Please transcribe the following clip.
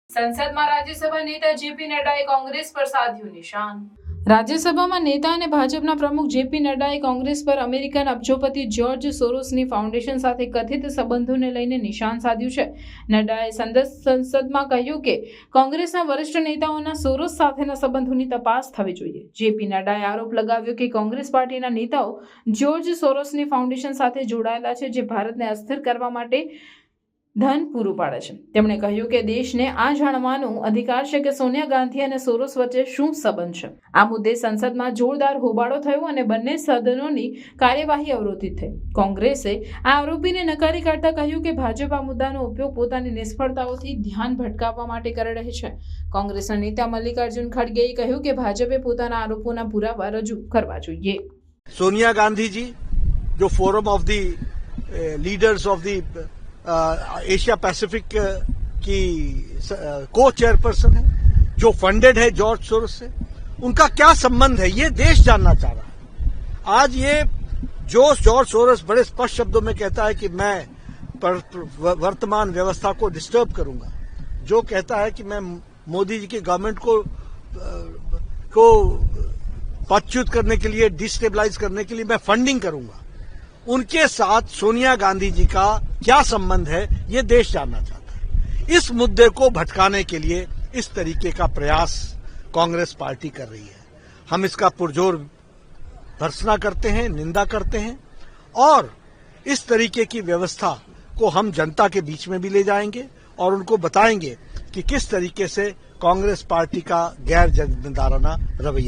સંસદમાં રાજ્યસભા નેતા જેપી નડ્ડાએ કોંગ્રેસ પર સાધ્યું નિશાન. રાજ્યસભામાં નેતા અને ભાજપના પ્રમુખ જેપી નડ્ડાએ કોંગ્રેસ પર અમેરિકન અબજોપતિ જ્યોર્જ સોરોસની ફાઉન્ડેશન સાથે કથિત સંબંધોને લઈને નિશાન સાધ્યું છે. નડ્ડાએ સંસદમાં કહ્યું કે કોંગ્રેસના વરિષ્ઠ નેતાઓના સોરોસ સાથેના સંબંધોની તપાસ થવી જોઈએ. જેપી નડ્ડાએ આરોપ લગાવ્યો કે કોંગ્રેસ પાર્ટીના નેતાઓ જ્યોર્જ સોરોસની ફાઉન્ડેશન સાથે જોડાયેલા છે, જે ભારતને અસ્થિર કરવા માટે ધન પૂરું પાડે છે. તેમણે કહ્યું કે દેશને આ જાણવાનો અધિકાર છે કે સોનિયા ગાંધી અને સોરોસ વચ્ચે શું સંબંધ છે. આ મુદ્દે સંસદમાં જોરદાર હોબાળો થયો અને બંને સદનોની કાર્યવાહી અવરોધિત થઈ. કોંગ્રેસે આ આરોપીને નકારી કાઢતા કહ્યું કે ભાજપ આ મુદ્દાનો ઉપયોગ પોતાની નિષ્ફળતાઓથી ધ્યાન ભટકાવવા માટે કરી રહી છે. કોંગ્રેસના નેતા મલ્લિકાર્જુન ખડગેએ કહ્યું કે ભાજપે પોતાના આરોપોના પુરાવા રજૂ કરવા જોઈએ. सोनिया गांधी जी जो forum of the leaders of the Asia Pacific की को चेयरपर्सन है, जो फंडेड है जॉर्ज सोरोस से, उनका क्या संबंध है ये देश जानना चाह रहा है. आज ये जो जॉर्ज सोरोस बड़े स्पष्ट शब्दों में कहता है कि मैं वर्तमान व्यवस्था को डिस्टर्ब करूंगा, जो कहता है कि मैं मोदी जी की गवर्नमेंट को पदच्युत करने के लिए, डिस्टेबलाइज करने के लिए मैं फंडिंग करूंगा, उनके साथ सोनिया गांधी जी का क्या संबंध है ये देश जानना चाहता है. इस मुद्दे को भटकाने के लिए इस तरीके का प्रयास कांग्रेस पार्टी कर रही है. हम इसका पुरजोर भर्त्सना करते हैं, निंदा करते हैं और इस तरीके की व्यवस्था को हम जनता के बीच में भी ले जाएंगे और उनको बताएंगे कि किस तरीके से कांग्रेस पार्टी का गैर जिम्मेदाराना रवैया